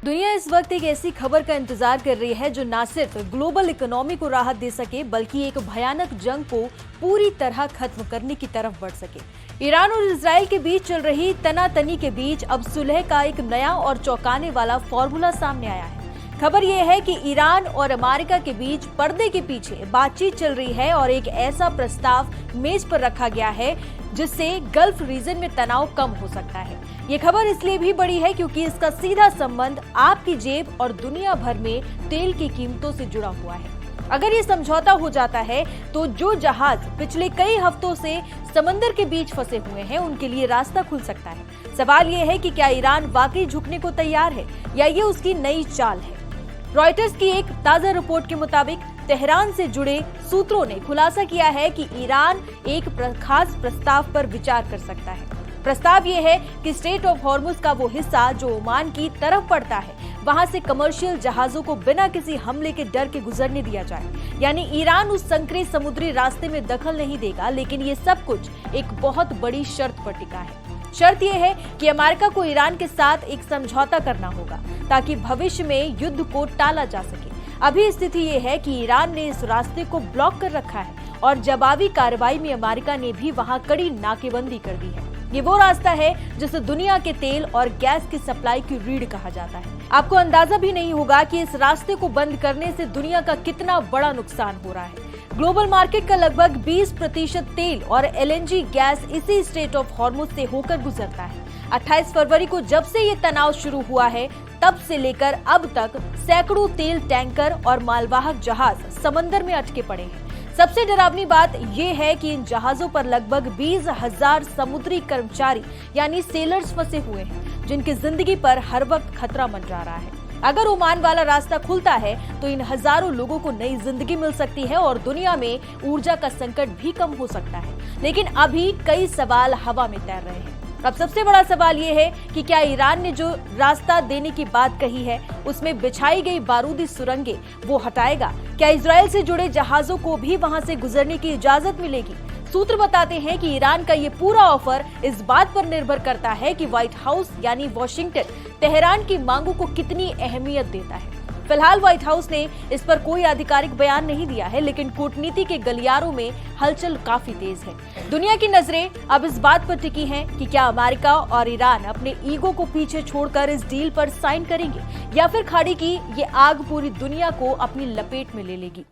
दुनिया इस वक्त एक ऐसी खबर का इंतजार कर रही है जो न सिर्फ ग्लोबल इकोनॉमी को राहत दे सके बल्कि एक भयानक जंग को पूरी तरह खत्म करने की तरफ बढ़ सके। ईरान और इजराइल के बीच चल रही तनातनी के बीच अब सुलह का एक नया और चौंकाने वाला फॉर्मूला सामने आया है। खबर यह है कि ईरान और अमेरिका के बीच पर्दे के पीछे बातचीत चल रही है और एक ऐसा प्रस्ताव मेज पर रखा गया है जिससे गल्फ रीजन में तनाव कम हो सकता है। ये खबर इसलिए भी बड़ी है क्योंकि इसका सीधा संबंध आपकी जेब और दुनिया भर में तेल की कीमतों से जुड़ा हुआ है। अगर ये समझौता हो जाता है तो जो जहाज पिछले कई हफ्तों से समंदर के बीच फंसे हुए हैं उनके लिए रास्ता खुल सकता है। सवाल ये है कि क्या ईरान वाकई झुकने को तैयार है या ये उसकी नई चाल है। रॉयटर्स की एक ताजा रिपोर्ट के मुताबिक तेहरान से जुड़े सूत्रों ने खुलासा किया है कि ईरान एक खास प्रस्ताव पर विचार कर सकता है। प्रस्ताव यह है कि स्ट्रेट ऑफ हॉर्मुज का वो हिस्सा जो ओमान की तरफ पड़ता है वहां से कमर्शियल जहाजों को बिना किसी हमले के डर के गुजरने दिया जाए। यानी ईरान उस संकरे समुद्री रास्ते में दखल नहीं देगा, लेकिन ये सब कुछ एक बहुत बड़ी शर्त पर टिका है। शर्त यह है कि अमेरिका को ईरान के साथ एक समझौता करना होगा ताकि भविष्य में युद्ध को टाला जा सके। अभी स्थिति ये है कि ईरान ने इस रास्ते को ब्लॉक कर रखा है और जवाबी कार्रवाई में अमेरिका ने भी वहां कड़ी नाकेबंदी कर दी है। ये वो रास्ता है जिसे दुनिया के तेल और गैस की सप्लाई की रीढ़ कहा जाता है। आपको अंदाजा भी नहीं होगा कि इस रास्ते को बंद करने से दुनिया का कितना बड़ा नुकसान हो रहा है। ग्लोबल मार्केट का लगभग 20% तेल और एलएनजी गैस इसी स्ट्रेट ऑफ हॉर्मुज से होकर गुजरता है। 28 फरवरी को जब से ये तनाव शुरू हुआ है तब से लेकर अब तक सैकड़ों तेल टैंकर और मालवाहक जहाज समंदर में अटके पड़े हैं। सबसे डरावनी बात यह है कि इन जहाजों पर लगभग 20,000 समुद्री कर्मचारी यानी सेलर्स फंसे हुए हैं जिनकी जिंदगी पर हर वक्त खतरा मंडरा रहा है। अगर ओमान वाला रास्ता खुलता है तो इन हजारों लोगों को नई जिंदगी मिल सकती है और दुनिया में ऊर्जा का संकट भी कम हो सकता है। लेकिन अभी कई सवाल हवा में तैर रहे हैं। अब सबसे बड़ा सवाल ये है कि क्या ईरान ने जो रास्ता देने की बात कही है उसमें बिछाई गई बारूदी सुरंगें वो हटाएगा? क्या इजराइल से जुड़े जहाजों को भी वहां से गुजरने की इजाजत मिलेगी? सूत्र बताते हैं कि ईरान का ये पूरा ऑफर इस बात पर निर्भर करता है कि व्हाइट हाउस यानी वॉशिंगटन तेहरान की मांगों को कितनी अहमियत देता है। फिलहाल व्हाइट हाउस ने इस पर कोई आधिकारिक बयान नहीं दिया है, लेकिन कूटनीति के गलियारों में हलचल काफी तेज है। दुनिया की नजरें अब इस बात पर टिकी हैं कि क्या अमेरिका और ईरान अपने ईगो को पीछे छोड़कर इस डील पर साइन करेंगे या फिर खाड़ी की ये आग पूरी दुनिया को अपनी लपेट में ले लेगी।